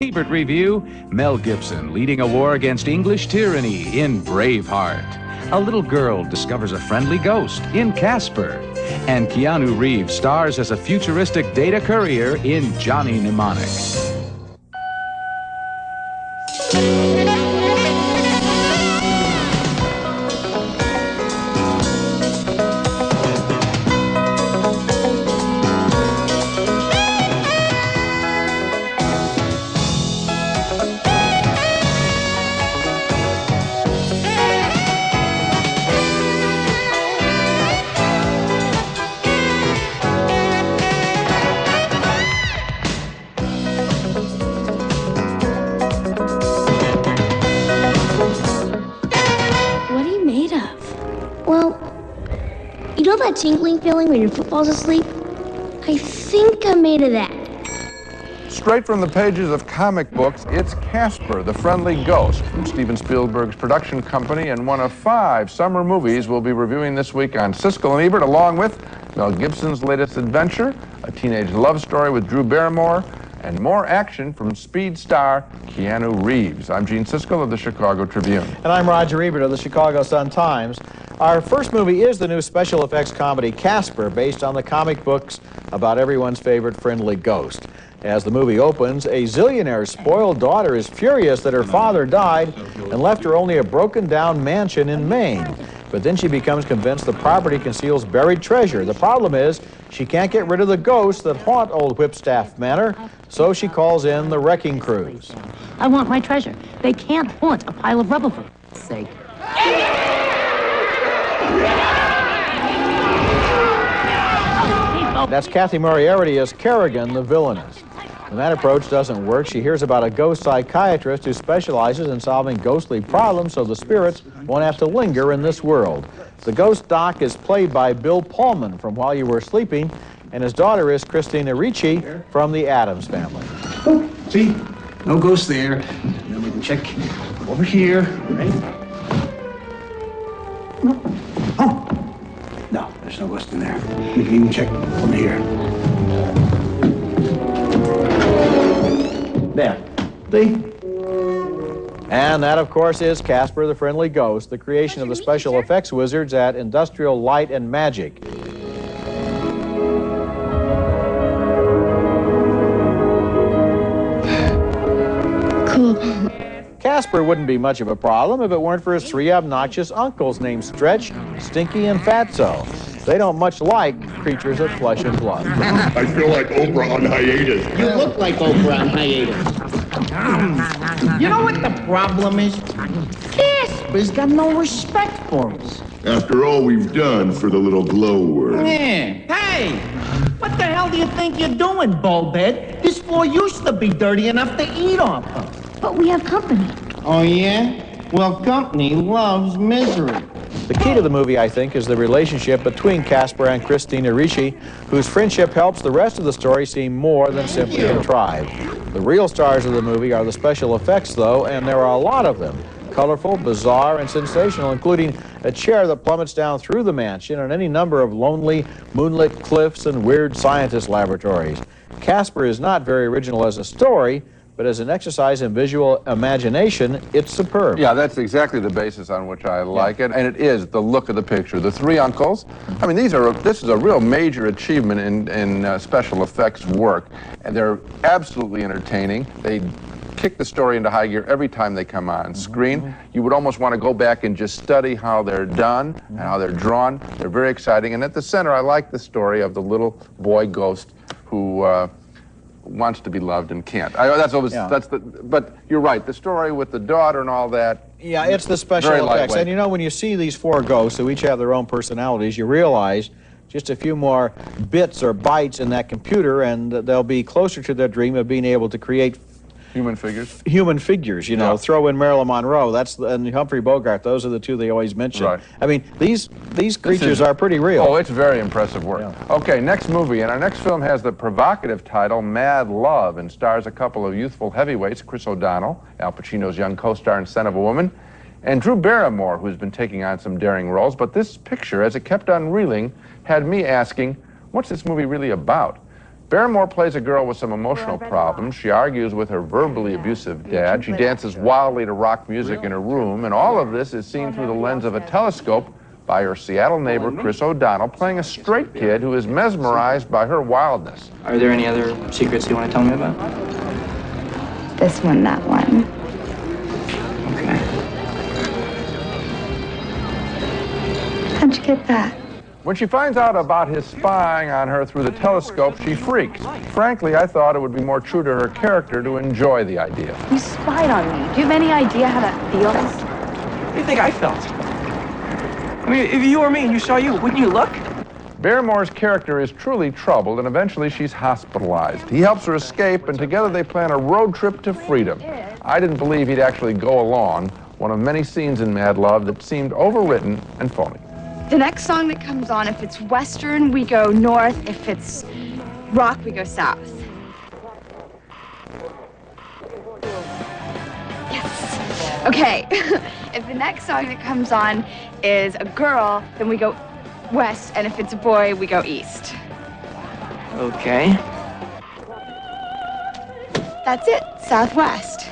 Ebert review, Mel Gibson leading a war against English tyranny in Braveheart. A little girl discovers a friendly ghost in Casper. And Keanu Reeves stars as a futuristic data courier in Johnny Mnemonic. You know that tingling feeling when your foot falls asleep? I think I'm made of that. Straight from the pages of comic books, it's Casper, the Friendly Ghost, from Steven Spielberg's production company, and one of 5 summer movies we'll be reviewing this week on Siskel and Ebert, along with Mel Gibson's latest adventure, a teenage love story with Drew Barrymore, and more action from speed star Keanu Reeves. I'm Gene Siskel of the Chicago Tribune. And I'm Roger Ebert of the Chicago Sun-Times. Our first movie is the new special effects comedy Casper, based on the comic books about everyone's favorite friendly ghost. As the movie opens, a zillionaire's spoiled daughter is furious that her father died and left her only a broken-down mansion in Maine. But then she becomes convinced the property conceals buried treasure. The problem is she can't get rid of the ghosts that haunt old Whipstaff Manor, so she calls in the wrecking crews. I want my treasure. They can't haunt a pile of rubble for sake. That's Kathy Moriarty as Kerrigan, the villainess. When that approach doesn't work, she hears about a ghost psychiatrist who specializes in solving ghostly problems so the spirits won't have to linger in this world. The ghost doc is played by Bill Pullman from While You Were Sleeping, and his daughter is Christina Ricci from The Addams Family. Oh, see? No ghost there. Then we can check over here, right? Oh! No, there's no ghost in there. We can even check over here. There. See? And that, of course, is Casper the Friendly Ghost, the creation of the special effects wizards at Industrial Light and Magic. Cool. Casper wouldn't be much of a problem if it weren't for his 3 obnoxious uncles named Stretch, Stinky, and Fatso. They don't much like creatures of flesh and blood. I feel like Oprah on hiatus. You look like Oprah on hiatus. You know what the problem is? Casper's got no respect for us. After all we've done for the little glowworm. Yeah. Hey, what the hell do you think you're doing, Bullhead? This floor used to be dirty enough to eat off of. But we have company. Oh, yeah? Well, company loves misery. The key to the movie, I think, is the relationship between Casper and Christina Ricci, whose friendship helps the rest of the story seem more than simply contrived. The real stars of the movie are the special effects, though, and there are a lot of them. Colorful, bizarre, and sensational, including a chair that plummets down through the mansion and any number of lonely, moonlit cliffs and weird scientist laboratories. Casper is not very original as a story, but as an exercise in visual imagination, it's superb. Yeah, that's exactly the basis on which I like it, and it is the look of the picture. The 3 uncles, I mean, this is a real major achievement in special effects work, and they're absolutely entertaining. They kick the story into high gear every time they come on screen. You would almost want to go back and just study how they're done and how they're drawn. They're very exciting, and at the center, I like the story of the little boy ghost who wants to be loved and can't. But you're right, the story with the daughter and all that. Yeah, it's the special effects. And you know, when you see these 4 ghosts who each have their own personalities, you realize just a few more bits or bytes in that computer and they'll be closer to their dream of being able to create human figures. Human figures, you know. Yeah. Throw in Marilyn Monroe, and Humphrey Bogart. Those are the 2 they always mention. Right. I mean, these creatures are pretty real. Oh, it's very impressive work. Yeah. Okay, next movie, and our next film has the provocative title Mad Love and stars a couple of youthful heavyweights, Chris O'Donnell, Al Pacino's young co-star in Son of a Woman, and Drew Barrymore, who's been taking on some daring roles. But this picture, as it kept on reeling, had me asking, what's this movie really about? Barrymore plays a girl with some emotional problems. She argues with her verbally abusive dad. She dances wildly to rock music in her room, and all of this is seen through the lens of a telescope by her Seattle neighbor, Chris O'Donnell, playing a straight kid who is mesmerized by her wildness. Are there any other secrets you want to tell me about? This one, that one. Okay. How'd you get that? When she finds out about his spying on her through the telescope, she freaks. Frankly, I thought it would be more true to her character to enjoy the idea. You spied on me. Do you have any idea how that feels? What do you think I felt? I mean, if you were me and you saw you, wouldn't you look? Barrymore's character is truly troubled, and eventually she's hospitalized. He helps her escape, and together they plan a road trip to freedom. I didn't believe he'd actually go along, one of many scenes in Mad Love that seemed overwritten and phony. The next song that comes on, if it's Western, we go north. If it's rock, we go south. Yes. Okay. If the next song that comes on is a girl, then we go west, and if it's a boy, we go east. Okay. That's it. Southwest.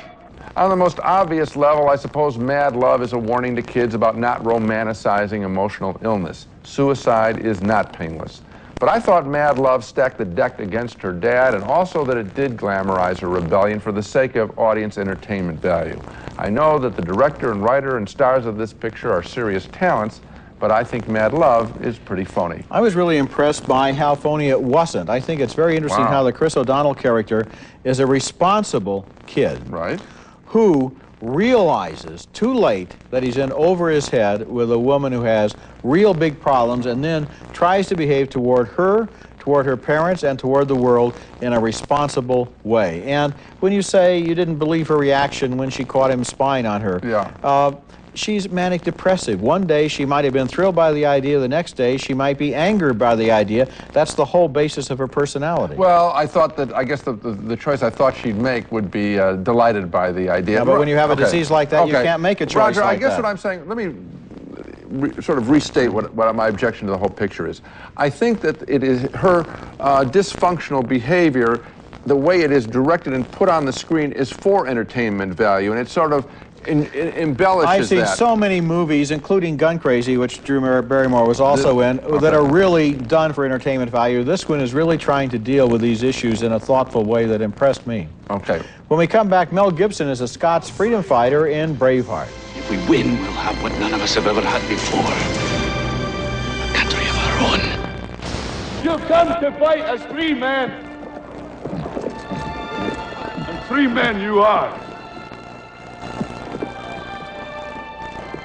On the most obvious level, I suppose Mad Love is a warning to kids about not romanticizing emotional illness. Suicide is not painless. But I thought Mad Love stacked the deck against her dad, and also that it did glamorize her rebellion for the sake of audience entertainment value. I know that the director and writer and stars of this picture are serious talents, but I think Mad Love is pretty phony. I was really impressed by how phony it wasn't. I think it's very interesting how the Chris O'Donnell character is a responsible kid. Right. Who realizes too late that he's in over his head with a woman who has real big problems, and then tries to behave toward her parents, and toward the world in a responsible way. And when you say you didn't believe her reaction when she caught him spying on her, she's manic depressive. One day she might have been thrilled by the idea, the next day she might be angered by the idea. That's the whole basis of her personality. Well, I thought that, I guess the choice I thought she'd make would be delighted by the idea. Yeah, but when you have a disease like that, you can't make a choice Roger, like I guess that. what I'm saying, let me sort of restate what my objection to the whole picture is. I think that it is her dysfunctional behavior, the way it is directed and put on the screen is for entertainment value, and it sort of embellishes I've seen that. so many movies, including Gun Crazy, which Drew Barrymore was also in, that are really done for entertainment value. This one is really trying to deal with these issues in a thoughtful way that impressed me. Okay. When we come back, Mel Gibson is a Scots freedom fighter in Braveheart. If we win, we'll have what none of us have ever had before. A country of our own. You come to fight as free men. And free men you are.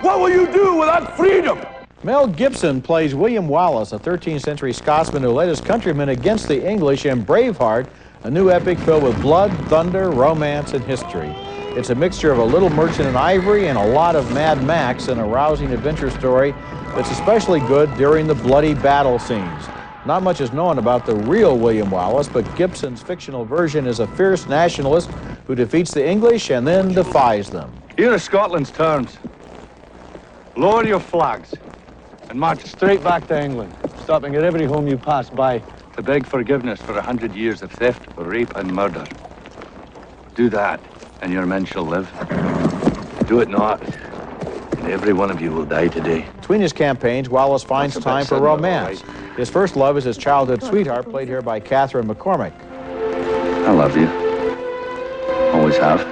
What will you do without freedom? Mel Gibson plays William Wallace, a 13th century Scotsman who led his countrymen against the English in Braveheart, a new epic filled with blood, thunder, romance, and history. It's a mixture of A Little Merchant in Ivory and a lot of Mad Max, and a rousing adventure story that's especially good during the bloody battle scenes. Not much is known about the real William Wallace, but Gibson's fictional version is a fierce nationalist who defeats the English and then defies them. Here are Scotland's terms. Lower your flags and march straight back to England, stopping at every home you pass by to beg forgiveness for 100 years of theft, rape, and murder. Do that, and your men shall live. Do it not, and every one of you will die today. Between his campaigns, Wallace finds time for romance. His first love is his childhood sweetheart, played here by Catherine McCormick. I love you. Always have.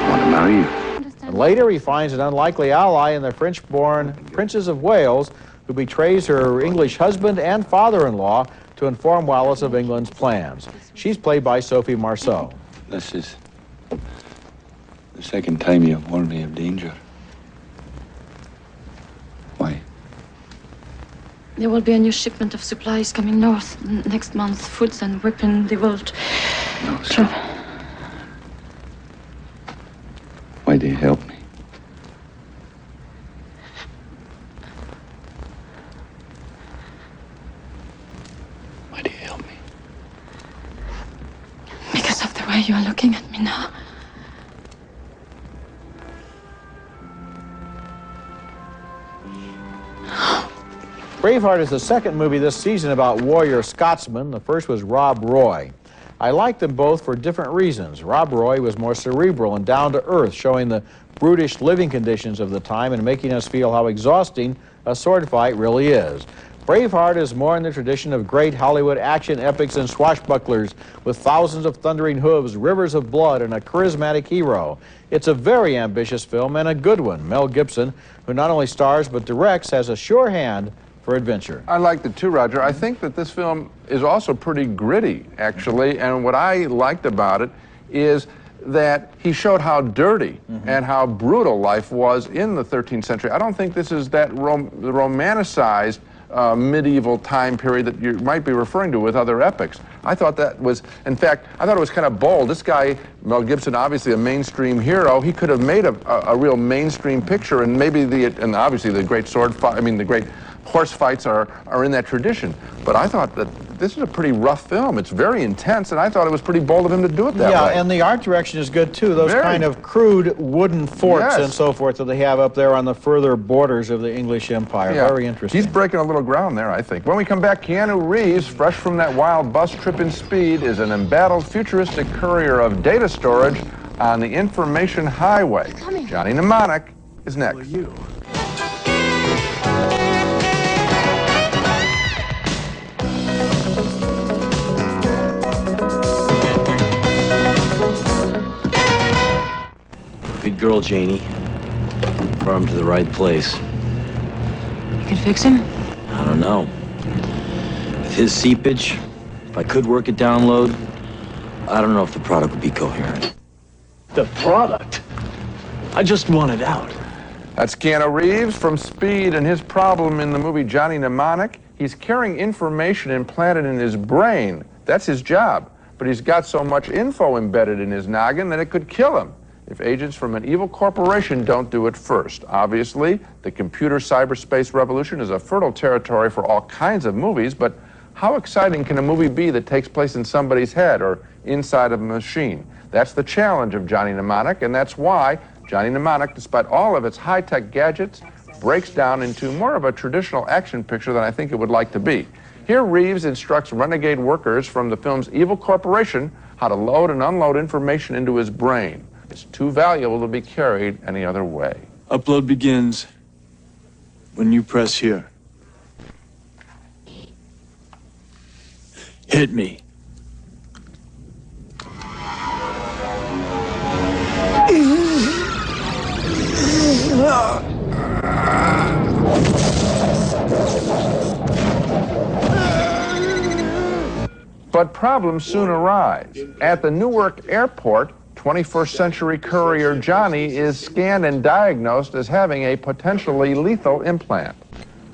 I want to marry you. And later, he finds an unlikely ally in the French-born Princess of Wales, who betrays her English husband and father-in-law to inform Wallace of England's plans. She's played by Sophie Marceau. This is the second time you've warned me of danger. Why? There will be a new shipment of supplies coming north next month. Foods and weapons, they will... No, sir. Why do you help me? Why do you help me? Because of the way you are looking at me now. Braveheart is the second movie this season about warrior Scotsmen. The first was Rob Roy. I liked them both for different reasons. Rob Roy was more cerebral and down to earth, showing the brutish living conditions of the time and making us feel how exhausting a sword fight really is. Braveheart is more in the tradition of great Hollywood action epics and swashbucklers with thousands of thundering hooves, rivers of blood, and a charismatic hero. It's a very ambitious film and a good one. Mel Gibson, who not only stars but directs, has a sure hand for adventure. I liked it too, Roger. I think that this film is also pretty gritty, actually, and what I liked about it is that he showed how dirty and how brutal life was in the 13th century. I don't think this is that romanticized medieval time period that you might be referring to with other epics. I thought that was, in fact, I thought it was kind of bold. This guy, Mel Gibson, obviously a mainstream hero, he could have made a real mainstream picture, and maybe and obviously the great sword fight, I mean the great horse fights are in that tradition. But I thought that this is a pretty rough film. It's very intense, and I thought it was pretty bold of him to do it that way. Yeah, and the art direction is good, too. Those kind of crude wooden forts and so forth that they have up there on the further borders of the English Empire. Yeah. Very interesting. He's breaking a little ground there, I think. When we come back, Keanu Reeves, fresh from that wild bus trip in Speed, is an embattled futuristic courier of data storage on the information highway. Johnny Mnemonic is next. Good girl, Janie. Brought him to the right place. You can fix him? I don't know. With his seepage, if I could work a download, I don't know if the product would be coherent. The product? I just want it out. That's Keanu Reeves from Speed, and his problem in the movie Johnny Mnemonic, he's carrying information implanted in his brain. That's his job. But he's got so much info embedded in his noggin that it could kill him if agents from an evil corporation don't do it first. Obviously, the computer cyberspace revolution is a fertile territory for all kinds of movies, but how exciting can a movie be that takes place in somebody's head or inside of a machine? That's the challenge of Johnny Mnemonic, and that's why Johnny Mnemonic, despite all of its high-tech gadgets, breaks down into more of a traditional action picture than I think it would like to be. Here, Reeves instructs renegade workers from the film's evil corporation how to load and unload information into his brain. It's too valuable to be carried any other way. Upload begins when you press here. Hit me. But problems soon arise. At the Newark airport, 21st century courier Johnny is scanned and diagnosed as having a potentially lethal implant.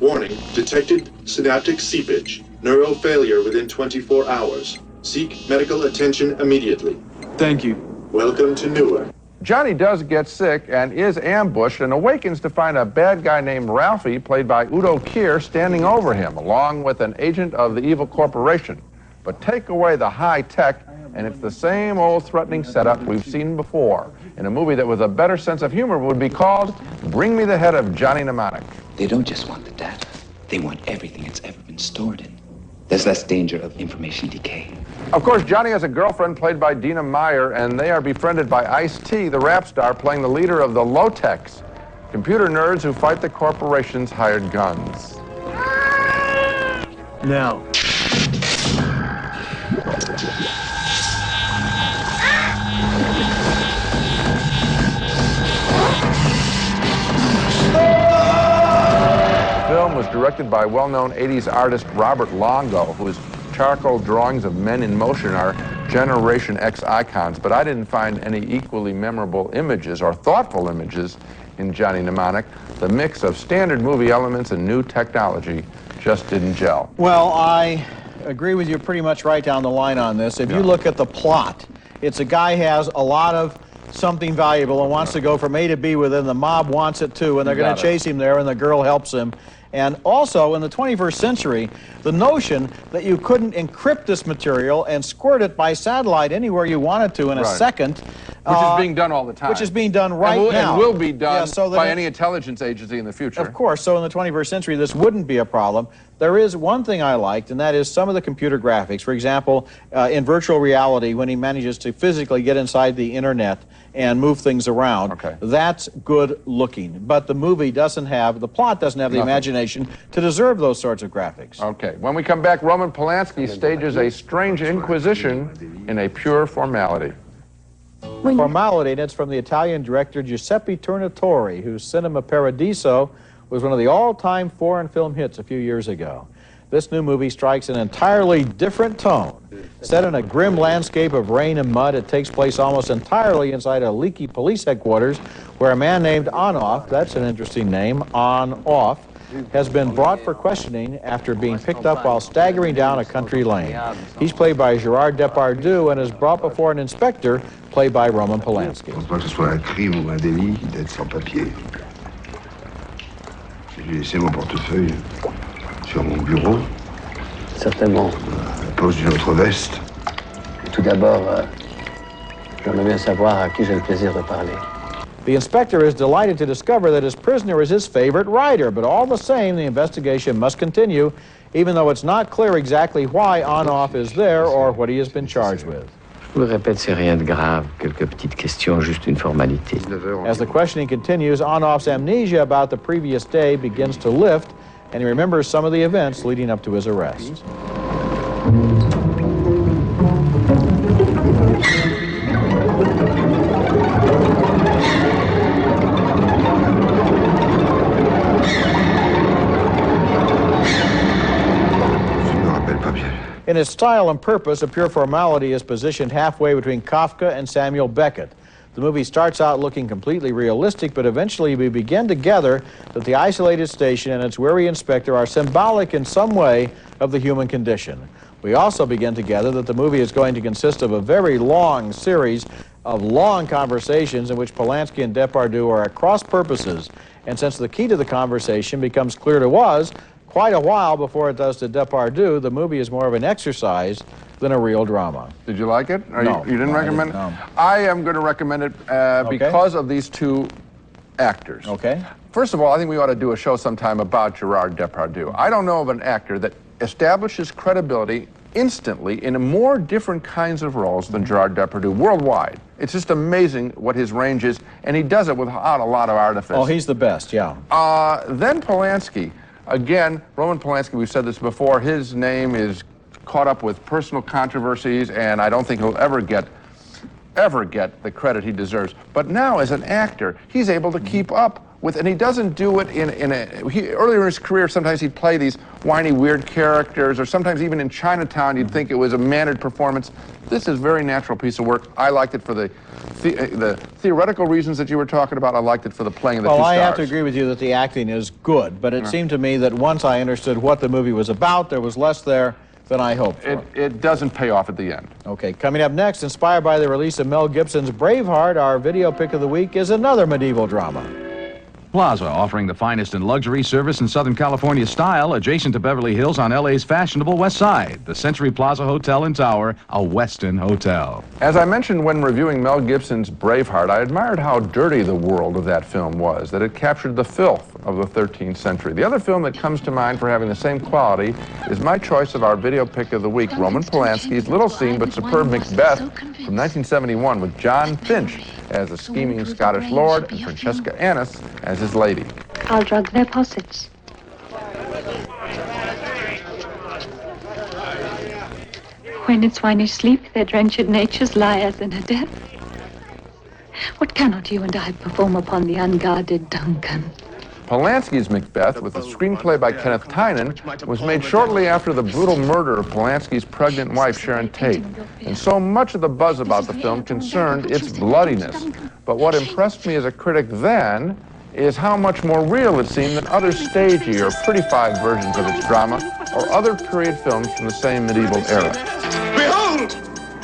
Warning, detected synaptic seepage. Neural failure within 24 hours. Seek medical attention immediately. Thank you. Welcome to Newark. Johnny does get sick and is ambushed and awakens to find a bad guy named Ralphie, played by Udo Kier, standing over him, along with an agent of the evil corporation. But take away the high tech, and it's the same old threatening setup we've seen before in a movie that with a better sense of humor would be called Bring Me the Head of Johnny Mnemonic. They don't just want the data. They want everything it's ever been stored in. There's less danger of information decay. Of course, Johnny has a girlfriend played by Dina Meyer, and they are befriended by Ice-T, the rap star, playing the leader of the Low-Techs, computer nerds who fight the corporation's hired guns. Now. The film was directed by well-known 80s artist Robert Longo, whose charcoal drawings of men in motion are Generation X icons, but I didn't find any equally memorable images or thoughtful images in Johnny Mnemonic. The mix of standard movie elements and new technology just didn't gel. Well, I agree with you pretty much right down the line on this. If you look at the plot, it's a guy has a lot of something valuable and wants to go from A to B with it, and the mob wants it too, and they're going to chase him there, and the girl helps him. And also, in the 21st century, the notion that you couldn't encrypt this material and squirt it by satellite anywhere you wanted to in a second Which is being done all the time. Which is being done right now. And will be done so by any intelligence agency in the future. Of course, so in the 21st century, this wouldn't be a problem. There is one thing I liked, and that is some of the computer graphics. For example, in virtual reality, when he manages to physically get inside the internet and move things around, that's good looking. But the movie doesn't have, the plot doesn't have the imagination to deserve those sorts of graphics. Okay, when we come back, Roman Polanski stages a strange inquisition in a pure formality. Formality, and it's from the Italian director Giuseppe Tornatore, whose Cinema Paradiso was one of the all-time foreign film hits a few years ago. This new movie strikes an entirely different tone. Set in a grim landscape of rain and mud, it takes place almost entirely inside a leaky police headquarters where a man named On-Off, that's an interesting name, On-Off, has been brought for questioning after being picked up while staggering down a country lane. He's played by Gérard Depardieu and is brought before an inspector played by Roman Polanski. Je pense pas que ce soit un crime ou un délit d'être sans papier. J'ai laissé mon portefeuille sur mon bureau. Certainement. À la poche d'une autre veste. Tout d'abord, j'aimerais bien savoir à qui j'ai le plaisir de parler. The inspector is delighted to discover that his prisoner is his favorite writer, but all the same, the investigation must continue, even though it's not clear exactly why On-Off is there or what he has been charged with. Je vous le répète, c'est rien de grave. Quelques petites questions, juste une formalité. As the questioning continues, On-Off's amnesia about the previous day begins to lift, and he remembers some of the events leading up to his arrest. In its style and purpose, A Pure Formality is positioned halfway between Kafka and Samuel Beckett. The movie starts out looking completely realistic, but eventually we begin to gather that the isolated station and its weary inspector are symbolic in some way of the human condition. We also begin to gather that the movie is going to consist of a very long series of long conversations in which Polanski and Depardieu are at cross purposes. And since the key to the conversation becomes clear to us quite a while before it does to Depardieu, the movie is more of an exercise than a real drama. Did you like it? Or No. You didn't recommend it? No. I am going to recommend it because of these two actors. Okay. First of all, I think we ought to do a show sometime about Gérard Depardieu. I don't know of an actor that establishes credibility instantly in more different kinds of roles than Gérard Depardieu worldwide. It's just amazing what his range is, and he does it without a lot of artifice. Oh, he's the best, yeah. Then Polanski. Again, Roman Polanski, we've said this before, his name is caught up with personal controversies, and I don't think he'll ever get the credit he deserves. But now, as an actor, he's able to keep up with, and he doesn't do it earlier in his career, sometimes he'd play these whiny, weird characters, or sometimes even in Chinatown, you'd think it was a mannered performance. This is a very natural piece of work. I liked it for the theoretical reasons that you were talking about. I liked it for the playing of the two stars. Well, I have to agree with you that the acting is good, but it seemed to me that once I understood what the movie was about, there was less there than I hoped for. It doesn't pay off at the end. Okay, coming up next, inspired by the release of Mel Gibson's Braveheart, our video pick of the week is another medieval drama. Plaza, offering the finest in luxury, service, and Southern California style, adjacent to Beverly Hills on LA's fashionable West Side. The Century Plaza Hotel and Tower, a Westin hotel. As I mentioned when reviewing Mel Gibson's Braveheart, I admired how dirty the world of that film was, that it captured the filth of the 13th century. The other film that comes to mind for having the same quality is my choice of our video pick of the week, Roman Polanski's little seen but superb Macbeth from 1971 with John Finch as a scheming Scottish lord and Francesca Annis as his lady. I'll drug their possets. When its swinish sleep, their drenched natures lie as in a death. What cannot you and I perform upon the unguarded Duncan? Polanski's Macbeth, with a screenplay by Kenneth Tynan, was made shortly after the brutal murder of Polanski's pregnant wife, Sharon Tate. And so much of the buzz about the film concerned its bloodiness. But what impressed me as a critic then is how much more real it seemed than other stagey or prettified versions of its drama or other period films from the same medieval era. Behold!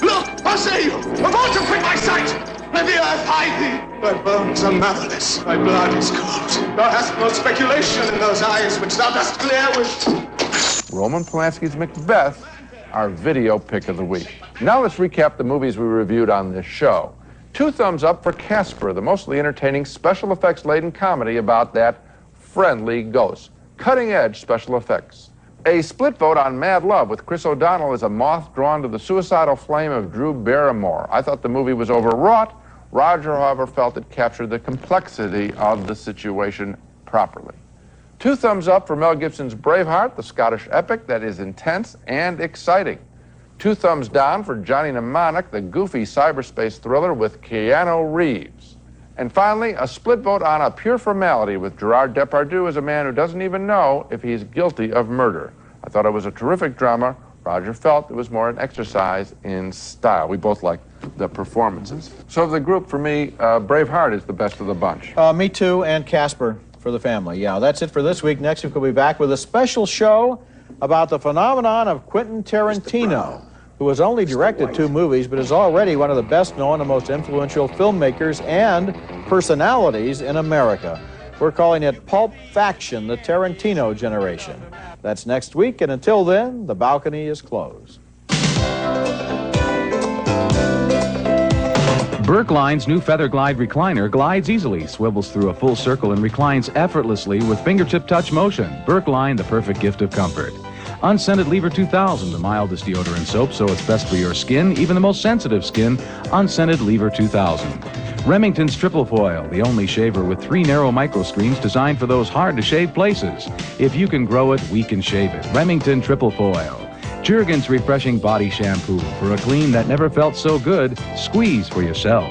Look! I say you! About to quit my sight! Let the earth hide thee! Thy bones are marrowless, thy blood is cold. Thou hast no speculation in those eyes which thou dost glare with. Roman Polanski's Macbeth, our video pick of the week. Now let's recap the movies we reviewed on this show. 2 thumbs up for Casper, the mostly entertaining special effects-laden comedy about that friendly ghost. Cutting-edge special effects. A split vote on Mad Love with Chris O'Donnell as a moth drawn to the suicidal flame of Drew Barrymore. I thought the movie was overwrought. Roger, however, felt it captured the complexity of the situation properly. 2 thumbs up for Mel Gibson's Braveheart, the Scottish epic that is intense and exciting. 2 thumbs down for Johnny Mnemonic, the goofy cyberspace thriller with Keanu Reeves. And finally, a split vote on A Pure Formality with Gerard Depardieu as a man who doesn't even know if he's guilty of murder. I thought it was a terrific drama. Roger felt it was more an exercise in style. We both liked the performances. So of the group, for me, Braveheart is the best of the bunch. Me too, and Casper for the family. Yeah, that's it for this week. Next week we'll be back with a special show about the phenomenon of Quentin Tarantino, who has only directed 2 movies, but is already one of the best-known and most influential filmmakers and personalities in America. We're calling it Pulp Faction, the Tarantino generation. That's next week, and until then, the balcony is closed. Berkline's new Feather Glide recliner glides easily, swivels through a full circle, and reclines effortlessly with fingertip touch motion. Berkline, the perfect gift of comfort. Unscented Lever 2000, the mildest deodorant soap, so it's best for your skin, even the most sensitive skin. Unscented Lever 2000. Remington's Triple Foil, the only shaver with 3 narrow micro screens designed for those hard-to-shave places. If you can grow it, we can shave it. Remington Triple Foil. Jergens Refreshing Body Shampoo. For a clean that never felt so good, squeeze for yourself.